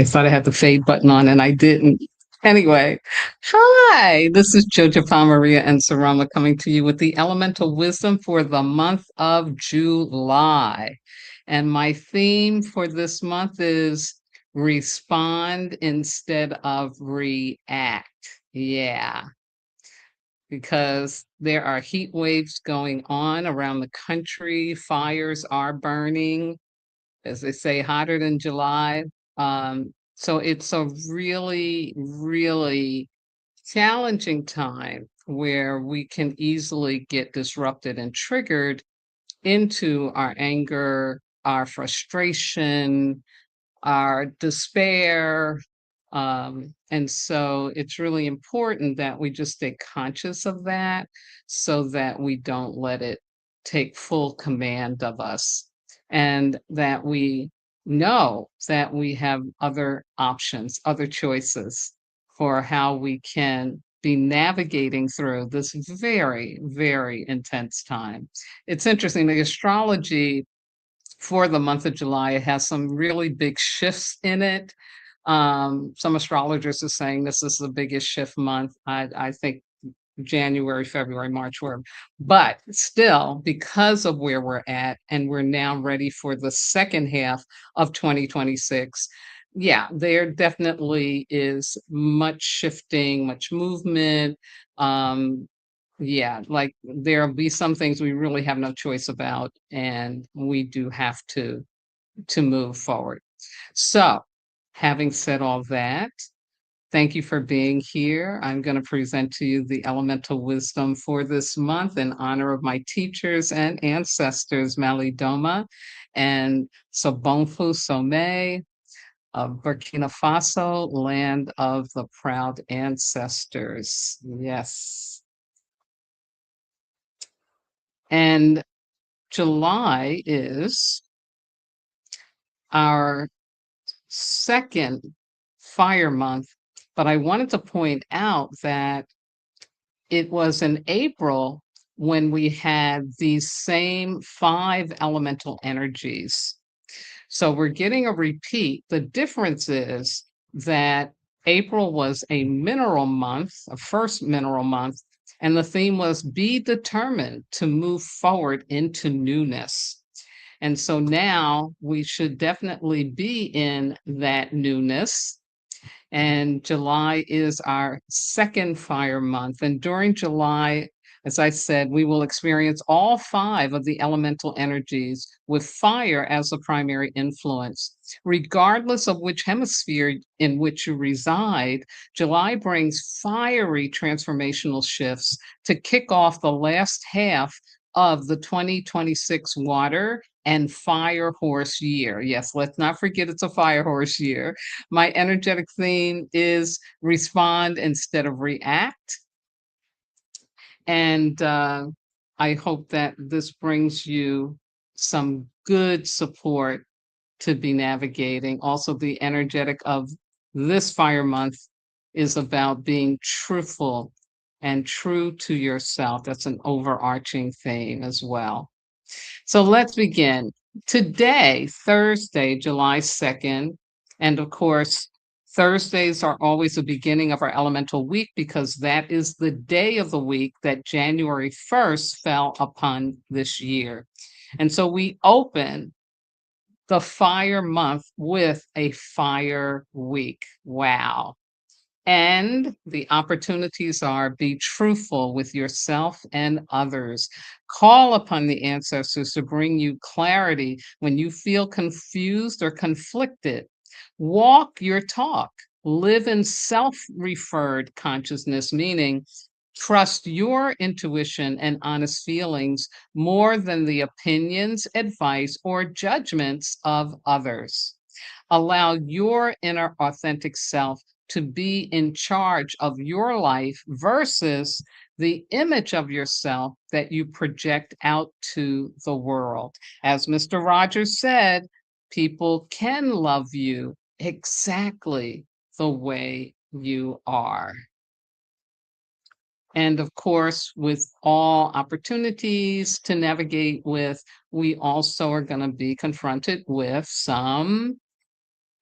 I thought I had the fade button on and I didn't. Anyway, hi, this is Jojo Maria and Sarama coming to you with the elemental wisdom for the month of July. And my theme for this month is respond instead of react. Yeah, because there are heat waves going on around the country, fires are burning, as they say, hotter than July. So it's a really, really challenging time where we can easily get disrupted and triggered into our anger, our frustration, our despair. And so it's really important that we just stay conscious of that so that we don't let it take full command of us and that we know that we have other options, other choices for how we can be navigating through this very, very intense time. It's interesting, the astrology for the month of July. It has some really big shifts in it. Some astrologers are saying this is the biggest shift month. I think January, February, March were, but still, because of where we're at, and we're now ready for the second half of 2026. Yeah, there definitely is much shifting, much movement. Um, yeah, like there'll be some things we really have no choice about, and we do have to move forward. So, having said all that, thank you for being here. I'm going to present to you the elemental wisdom for this month in honor of my teachers and ancestors, Malidoma and Sobonfu Somé of Burkina Faso, land of the proud ancestors. Yes. And July is our second fire month, but I wanted to point out that it was in April when we had these same five elemental energies. So we're getting a repeat. The difference is that April was a mineral month, a first mineral month, and the theme was be determined to move forward into newness. And so now we should definitely be in that newness. And July is our second fire month. And during July, as I said, we will experience all five of the elemental energies with fire as the primary influence. Regardless of which hemisphere in which you reside, July brings fiery transformational shifts to kick off the last half of the 2026 water and fire horse year. Yes, let's not forget it's a fire horse year. My energetic theme is respond instead of react. And I hope that this brings you some good support to be navigating. Also, the energetic of this fire month is about being truthful and true to yourself. That's an overarching theme as well. So let's begin. Today, Thursday, July 2nd, and of course, Thursdays are always the beginning of our elemental week because that is the day of the week that January 1st fell upon this year. And so we open the fire month with a fire week. Wow. And the opportunities are be truthful with yourself and others. Call upon the ancestors to bring you clarity when you feel confused or conflicted. Walk your talk. Live in self referred consciousness, meaning trust your intuition and honest feelings more than the opinions, advice, or judgments of others. Allow your inner authentic self to be in charge of your life versus the image of yourself that you project out to the world. As Mr. Rogers said, people can love you exactly the way you are. And of course, with all opportunities to navigate with, we also are going to be confronted with some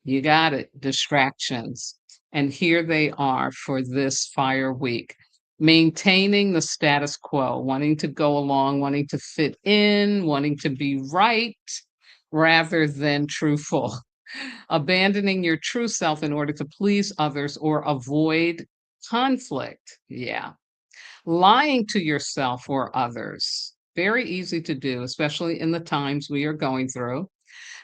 You got it, distractions. And here they are for this fire week. Maintaining the status quo, wanting to go along, wanting to fit in, wanting to be right rather than truthful. Abandoning your true self in order to please others or avoid conflict. Yeah. Lying to yourself or others. Very easy to do, especially in the times we are going through.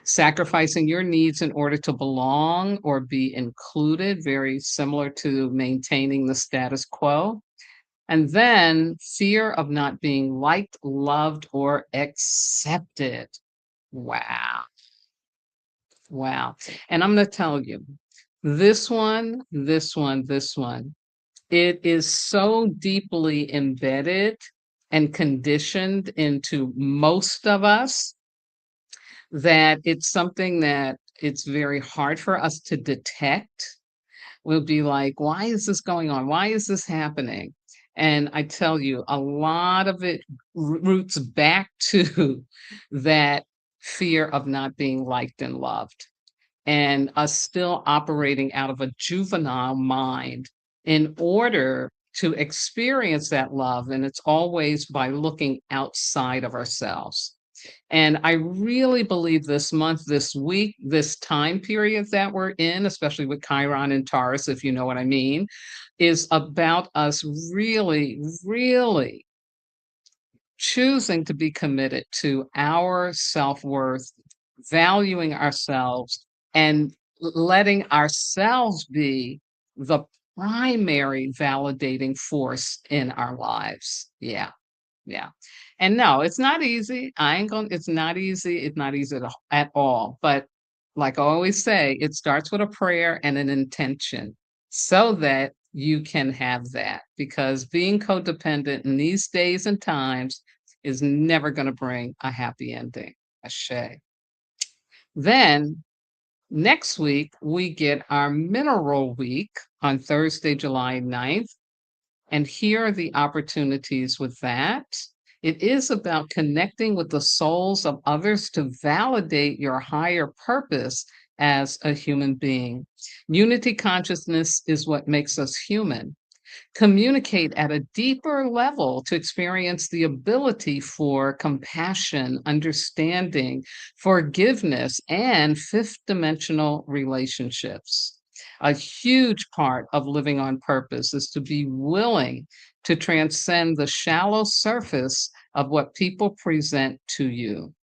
Sacrificing your needs in order to belong or be included, very similar to maintaining the status quo. And then fear of not being liked, loved, or accepted. Wow. Wow. And I'm going to tell you, this one, it is so deeply embedded and conditioned into most of us that it's something that it's very hard for us to detect. We'll be like, why is this going on? Why is this happening? And I tell you, a lot of it roots back to that fear of not being liked and loved, and us still operating out of a juvenile mind in order to experience that love. And it's always by looking outside of ourselves. And I really believe this month, this week, this time period that we're in, especially with Chiron and Taurus, if you know what I mean, is about us really, really choosing to be committed to our self-worth, valuing ourselves, and letting ourselves be the primary validating force in our lives. Yeah. Yeah. And no, it's not easy. I ain't gonna it's not easy. It's not easy at all. But like I always say, it starts with a prayer and an intention so that you can have that. Because being codependent in these days and times is never going to bring a happy ending. Ashe. Then next week, we get our mineral week on Thursday, July 9th. And here are the opportunities with that. It is about connecting with the souls of others to validate your higher purpose as a human being. Unity consciousness is what makes us human. Communicate at a deeper level to experience the ability for compassion, understanding, forgiveness, and fifth dimensional relationships. A huge part of living on purpose is to be willing to transcend the shallow surface of what people present to you.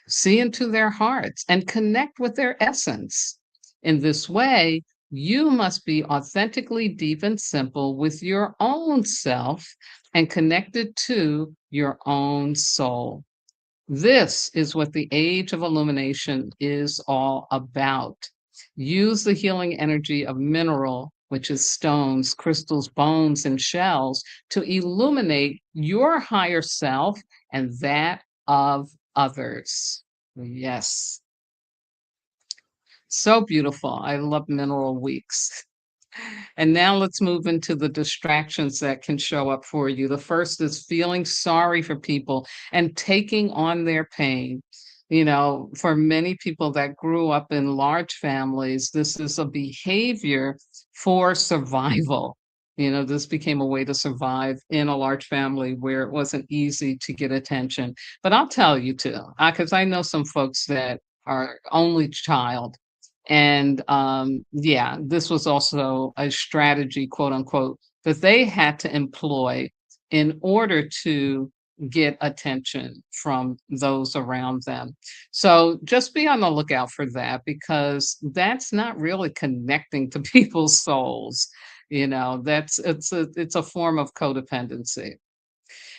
See into their hearts and connect with their essence. In this way, you must be authentically deep and simple with your own self and connected to your own soul. This is what the age of illumination is all about. Use the healing energy of mineral, which is stones, crystals, bones, and shells, to illuminate your higher self and that of others. Yes, so beautiful. I love mineral weeks. And now let's move into the distractions that can show up for you. The first is feeling sorry for people and taking on their pain. You know, for many people that grew up in large families, this is a behavior for survival. You know, this became a way to survive in a large family where it wasn't easy to get attention. But I'll tell you too, because I know some folks that are only child, and yeah, this was also a strategy, quote unquote, that they had to employ in order to get attention from those around them. So just be on the lookout for that, because that's not really connecting to people's souls. You know, it's a form of codependency.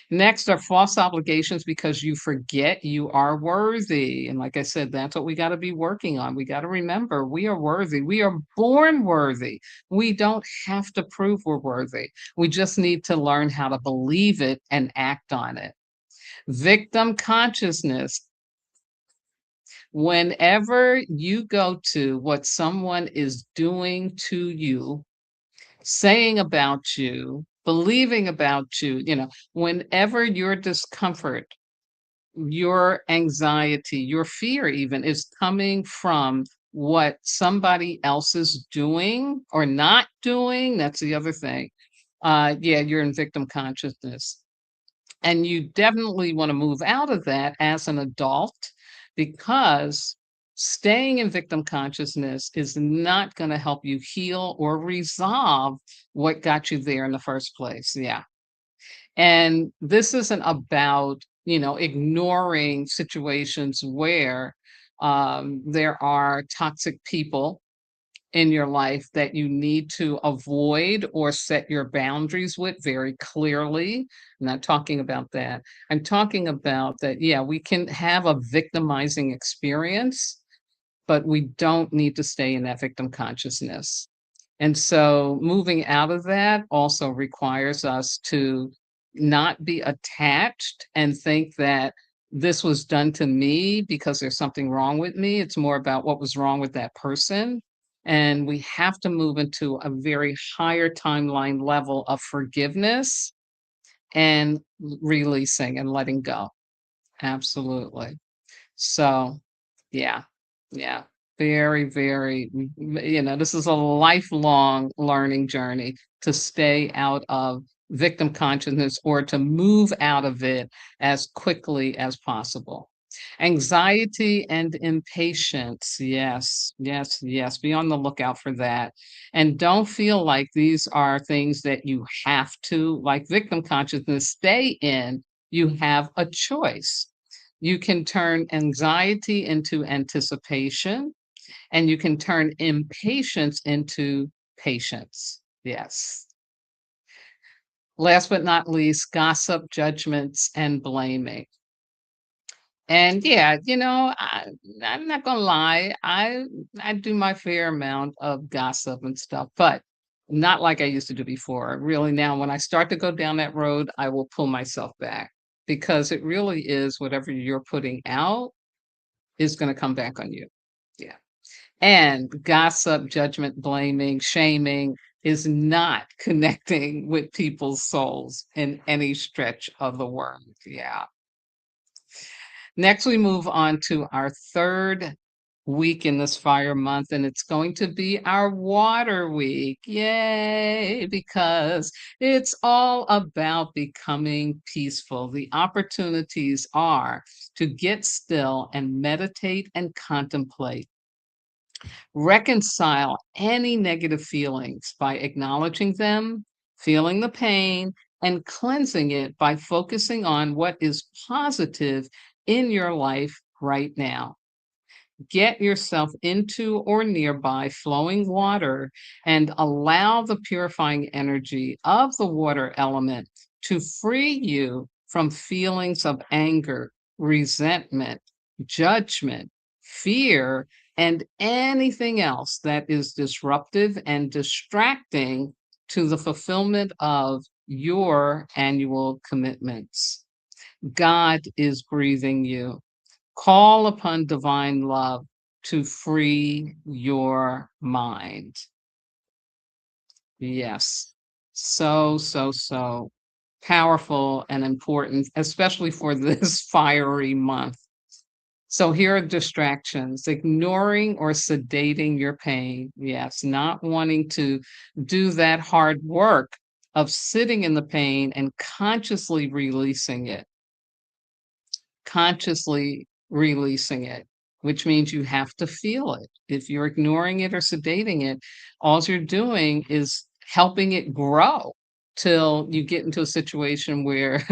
Next are false obligations because you forget you are worthy. And like I said, that's what we got to be working on. We got to remember we are worthy. We are born worthy. We don't have to prove we're worthy. We just need to learn how to believe it and act on it. Victim consciousness. Whenever you go to what someone is doing to you, saying about you, believing about you, whenever your discomfort, your anxiety, your fear even is coming from what somebody else is doing or not doing. That's the other thing. Yeah, you're in victim consciousness. And you definitely want to move out of that as an adult because staying in victim consciousness is not going to help you heal or resolve what got you there in the first place. Yeah. And this isn't about, ignoring situations where there are toxic people in your life that you need to avoid or set your boundaries with very clearly. I'm not talking about that. I'm talking about that, yeah, we can have a victimizing experience, but we don't need to stay in that victim consciousness. And so moving out of that also requires us to not be attached and think that this was done to me because there's something wrong with me. It's more about what was wrong with that person. And we have to move into a very higher timeline level of forgiveness and releasing and letting go. Absolutely. So, yeah, yeah, very, very, this is a lifelong learning journey to stay out of victim consciousness or to move out of it as quickly as possible. Anxiety and impatience. Yes, yes, yes. Be on the lookout for that. And don't feel like these are things that you have to, like victim consciousness, stay in. You have a choice. You can turn anxiety into anticipation, and you can turn impatience into patience. Yes. Last but not least, gossip, judgments, and blaming. And yeah, I'm not gonna lie, I do my fair amount of gossip and stuff, but not like I used to do before. Really now, when I start to go down that road, I will pull myself back because it really is whatever you're putting out is gonna come back on you. Yeah. And gossip, judgment, blaming, shaming is not connecting with people's souls in any stretch of the word. Yeah. Next, we move on to our third week in this fire month, and it's going to be our water week. Yay! Because it's all about becoming peaceful. The opportunities are to get still and meditate and contemplate. Reconcile any negative feelings by acknowledging them, feeling the pain, and cleansing it by focusing on what is positive in your life right now. Get yourself into or nearby flowing water and allow the purifying energy of the water element to free you from feelings of anger, resentment, judgment, fear, and anything else that is disruptive and distracting to the fulfillment of your annual commitments. God is breathing you. Call upon divine love to free your mind. Yes. So, so, so powerful and important, especially for this fiery month. So here are distractions: ignoring or sedating your pain. Yes, not wanting to do that hard work of sitting in the pain and consciously releasing it, which means you have to feel it. If you're ignoring it or sedating it, all you're doing is helping it grow till you get into a situation where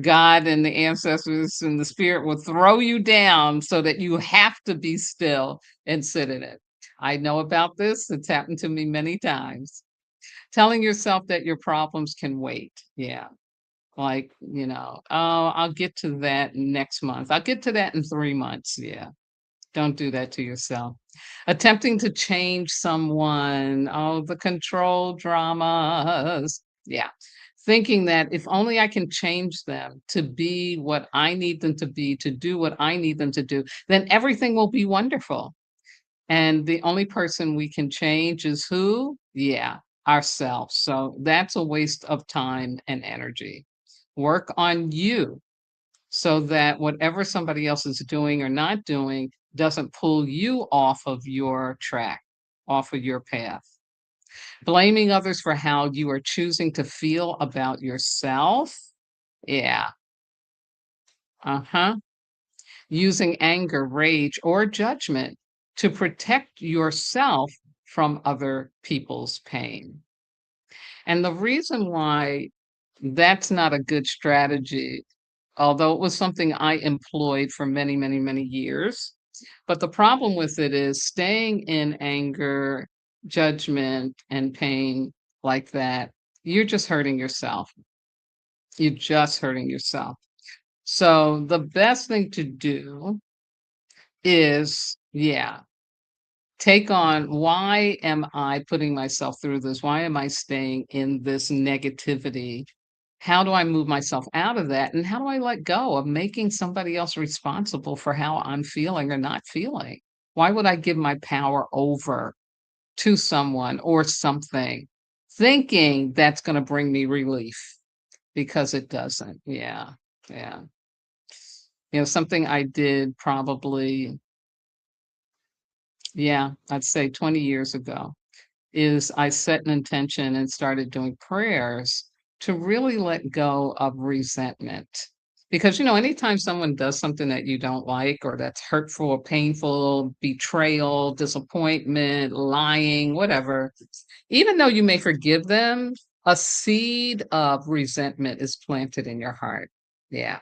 God and the ancestors and the spirit will throw you down so that you have to be still and sit in it. I know about this. It's happened to me many times. Telling yourself that your problems can wait. Yeah. Like, "Oh, I'll get to that next month. I'll get to that in 3 months." Yeah, don't do that to yourself. Attempting to change someone, oh, the control dramas. Yeah, thinking that if only I can change them to be what I need them to be, to do what I need them to do, then everything will be wonderful. And the only person we can change is who? Yeah, ourselves. So that's a waste of time and energy. Work on you so that whatever somebody else is doing or not doing doesn't pull you off of your track, off of your path. Blaming others for how you are choosing to feel about yourself. Yeah. Uh-huh. Using anger, rage, or judgment to protect yourself from other people's pain. And the reason why that's not a good strategy, although it was something I employed for many, many, many years, but the problem with it is staying in anger, judgment, and pain like that, you're just hurting yourself. You're just hurting yourself. So the best thing to do is, yeah, take on, why am I putting myself through this? Why am I staying in this negativity? How do I move myself out of that? And how do I let go of making somebody else responsible for how I'm feeling or not feeling? Why would I give my power over to someone or something thinking that's going to bring me relief? Because it doesn't. Yeah. Yeah. Something I did probably, yeah, I'd say 20 years ago is I set an intention and started doing prayers to really let go of resentment. Because, anytime someone does something that you don't like or that's hurtful or painful, betrayal, disappointment, lying, whatever, even though you may forgive them, a seed of resentment is planted in your heart. Yeah.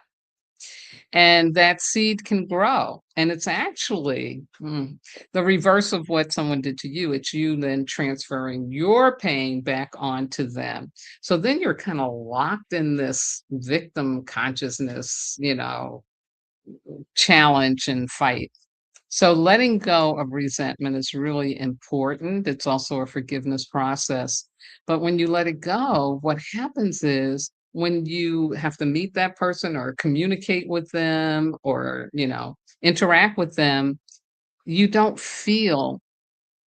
And that seed can grow. And it's actually the reverse of what someone did to you. It's you then transferring your pain back onto them. So then you're kind of locked in this victim consciousness, challenge and fight. So letting go of resentment is really important. It's also a forgiveness process. But when you let it go, what happens is when you have to meet that person or communicate with them or, interact with them, you don't feel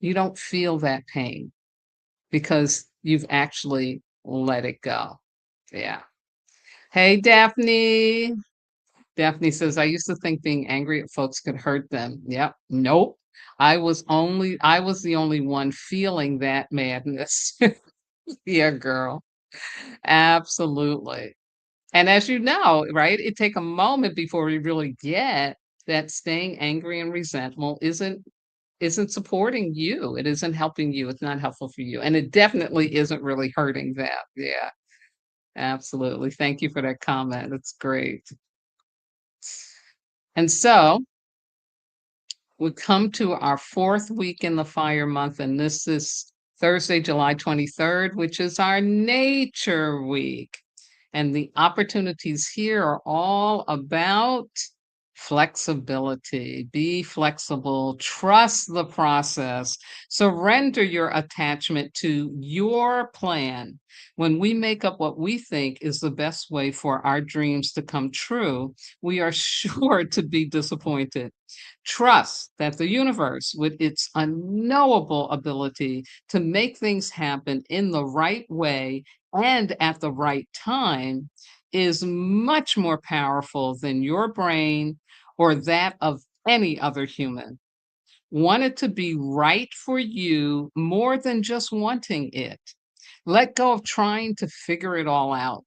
that pain because you've actually let it go. Yeah. Hey, Daphne. Daphne says, I used to think being angry at folks could hurt them. Yep. Nope. I was the only one feeling that madness. Yeah, girl. Absolutely. And as you know, right, it take a moment before we really get that staying angry and resentful isn't supporting you. It isn't helping you. It's not helpful for you. And it definitely isn't really hurting them. Yeah, absolutely. Thank you for that comment. It's great. And so we come to our fourth week in the fire month, and this is Thursday, July 23rd, which is our nature week. And the opportunities here are all about flexibility. Be flexible, trust the process, surrender your attachment to your plan. When we make up what we think is the best way for our dreams to come true, we are sure to be disappointed. Trust that the universe, with its unknowable ability to make things happen in the right way and at the right time, is much more powerful than your brain or that of any other human. Want it to be right for you more than just wanting it. Let go of trying to figure it all out.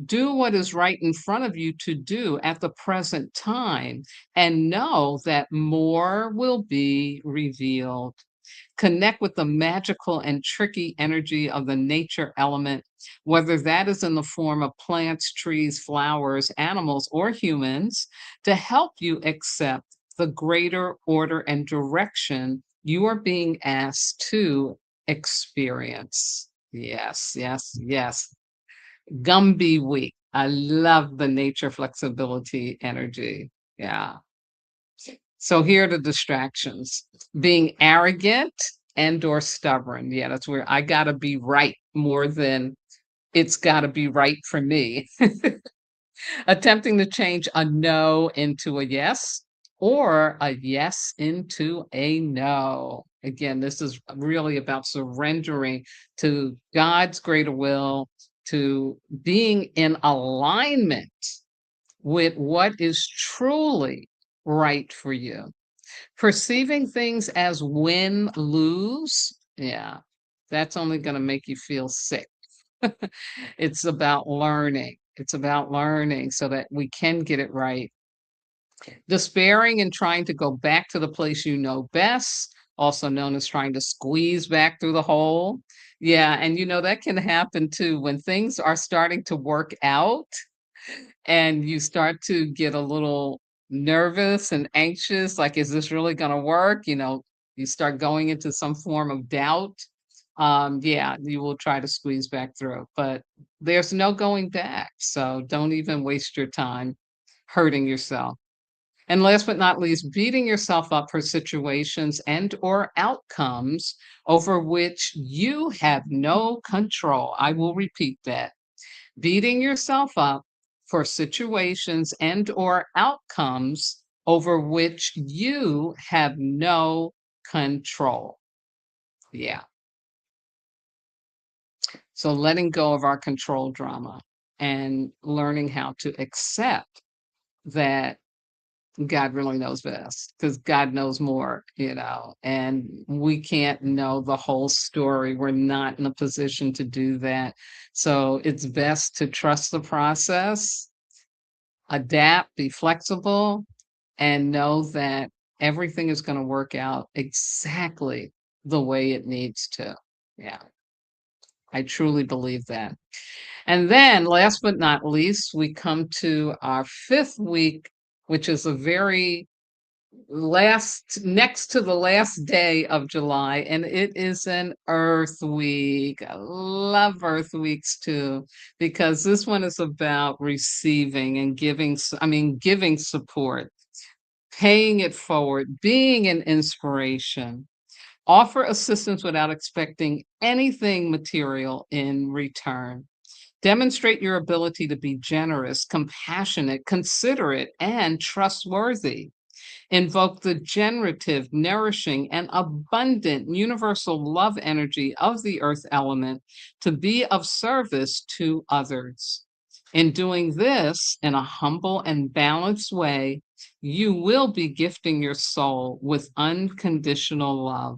Do what is right in front of you to do at the present time and know that more will be revealed. Connect with the magical and tricky energy of the nature element, whether that is in the form of plants, trees, flowers, animals, or humans, to help you accept the greater order and direction you are being asked to experience. Yes, yes, yes. Gumby week. I love the nature flexibility energy. Yeah. So here are the distractions. Being arrogant and or stubborn. Yeah, that's where I got to be right more than it's got to be right for me. Attempting to change a no into a yes or a yes into a no. Again, this is really about surrendering to God's greater will, to being in alignment with what is truly right for you. Perceiving things as win lose, yeah, that's only going to make you feel sick. It's about learning. It's about learning so that we can get it right. Despairing and trying to go back to the place you know best, also known as trying to squeeze back through the hole. Yeah, and that can happen too when things are starting to work out and you start to get a little nervous and anxious, like, is this really going to work? You start going into some form of doubt. Yeah, you will try to squeeze back through, but there's no going back. So don't even waste your time hurting yourself. And last but not least, beating yourself up for situations and or outcomes over which you have no control. I will repeat that. Beating yourself up for situations and or outcomes over which you have no control. Yeah. So letting go of our control drama and learning how to accept that God really knows best because God knows more, and we can't know the whole story. We're not in a position to do that. So it's best to trust the process, adapt, be flexible, and know that everything is going to work out exactly the way it needs to. Yeah, I truly believe that. And then, last but not least, we come to our fifth week, which is a very next to the last day of July, and it is an Earth Week. I love Earth Weeks too, because this one is about receiving and giving support, paying it forward, being an inspiration. Offer assistance without expecting anything material in return. Demonstrate your ability to be generous, compassionate, considerate, and trustworthy. Invoke the generative, nourishing, and abundant universal love energy of the earth element to be of service to others. In doing this in a humble and balanced way, you will be gifting your soul with unconditional love.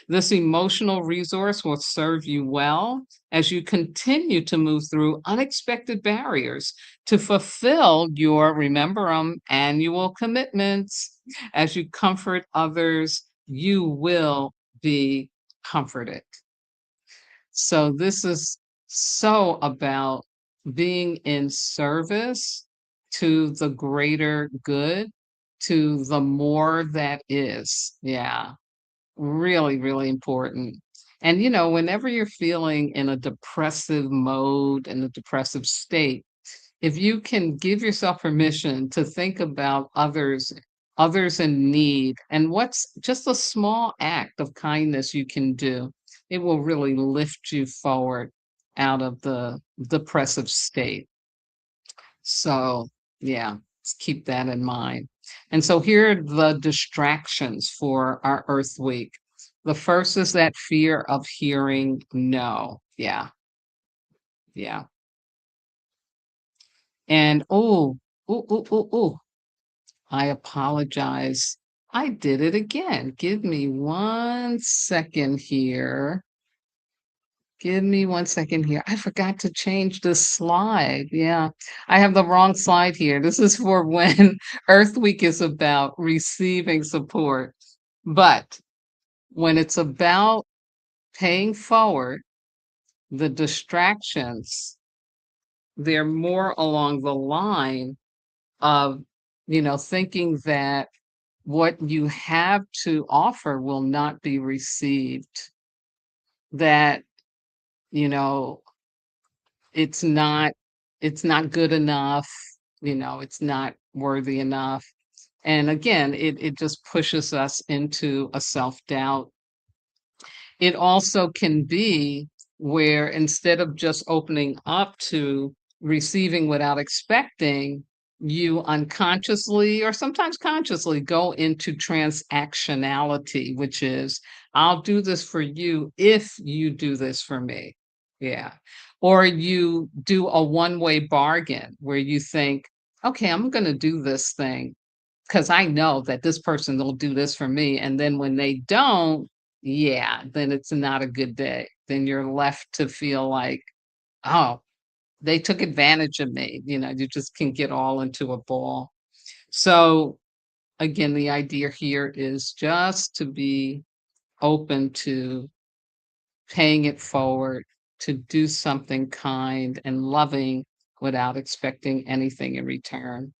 This emotional resource will serve you well as you continue to move through unexpected barriers to fulfill your, remember annual commitments. As you comfort others, you will be comforted. So, this is so about being in service to the greater good, to the more that is. Yeah. Really, really important. And whenever you're feeling in a depressive mode, in a depressive state, if you can give yourself permission to think about others in need, and what's just a small act of kindness you can do, it will really lift you forward out of the depressive state. So, yeah, let's keep that in mind. And so here are the distractions for our Earth Week. The first is that fear of hearing no. Yeah, yeah. And oh, I apologize. I did it again. Give me 1 second here. Give me 1 second here. I forgot to change the slide. Yeah, I have the wrong slide here. This is for when Earth Week is about receiving support. But when it's about paying forward, the distractions, they're more along the line of, thinking that what you have to offer will not be received, that, you know, it's not it's not good enough, it's not worthy enough. And again, it just pushes us into a self-doubt. It also can be where instead of just opening up to receiving without expecting, you unconsciously or sometimes consciously go into transactionality, which is, I'll do this for you if you do this for me. Yeah. Or you do a one-way bargain where you think, okay, I'm going to do this thing because I know that this person will do this for me. And then when they don't, yeah, then it's not a good day. Then you're left to feel like, oh, they took advantage of me. You just can get all into a ball. So, again, the idea here is just to be open to paying it forward, to do something kind and loving without expecting anything in return.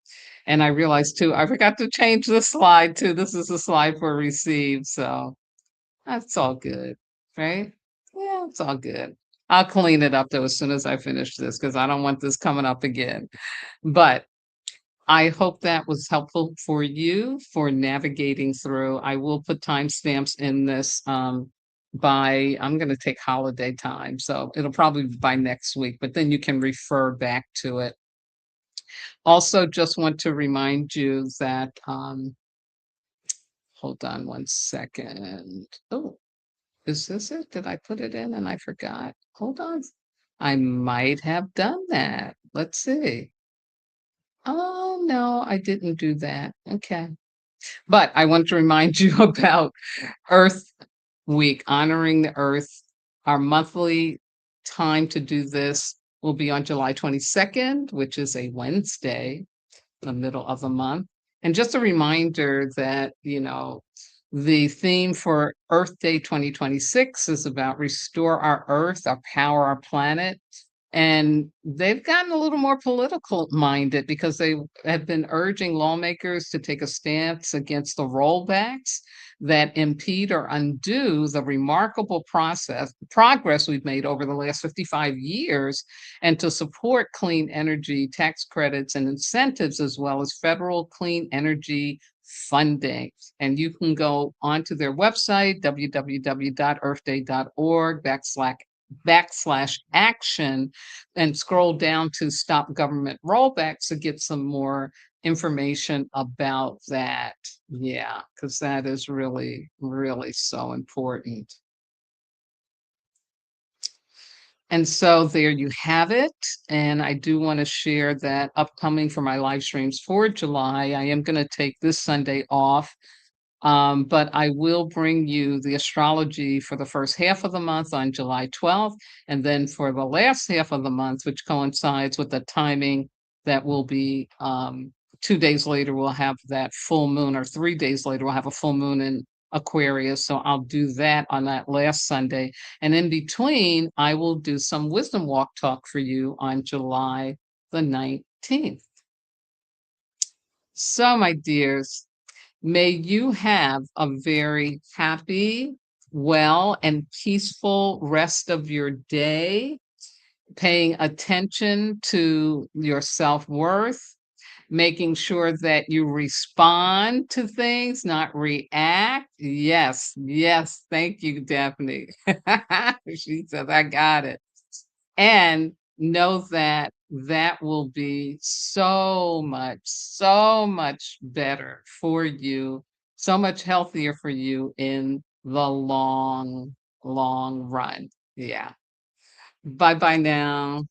And I realized too, I forgot to change the slide too. This is a slide for receive, so that's all good, right? Yeah, it's all good. I'll clean it up though as soon as I finish this because I don't want this coming up again. But I hope that was helpful for you for navigating through. I will put timestamps in this by I'm going to take holiday time, so it'll probably be by next week, but then you can refer back to it. Also, just want to remind you that hold on one second. Oh, is this it? Did I put it in and I forgot? Hold on. I might have done that. Let's see. Oh, no, I didn't do that. Okay. But I want to remind you about Earth Week, honoring the Earth. Our monthly time to do this will be on July 22nd, which is a Wednesday, the middle of the month. And just a reminder that, the theme for Earth Day 2026 is about restore our Earth, our power, our planet. And they've gotten a little more political minded because they have been urging lawmakers to take a stance against the rollbacks that impede or undo the remarkable progress we've made over the last 55 years, and to support clean energy tax credits and incentives, as well as federal clean energy funding. And you can go onto their website, www.earthday.org backslash action, and scroll down to stop government rollbacks to get some more information about that. Yeah, because that is really, really so important. And so there you have it. And I do want to share that upcoming for my live streams for July, I am going to take this Sunday off. But I will bring you the astrology for the first half of the month on July 12th. And then for the last half of the month, which coincides with the timing that will be 2 days later, we'll have that full moon, or 3 days later, we'll have a full moon in Aquarius. So I'll do that on that last Sunday. And in between, I will do some wisdom walk talk for you on July the 19th. So, my dears, may you have a very happy, well, and peaceful rest of your day, paying attention to your self worth, making sure that you respond to things, not react. Yes, yes. Thank you, Daphne. She says, I got it. And know that that will be so much better for you, so much healthier for you in the long run. Yeah. Bye bye now.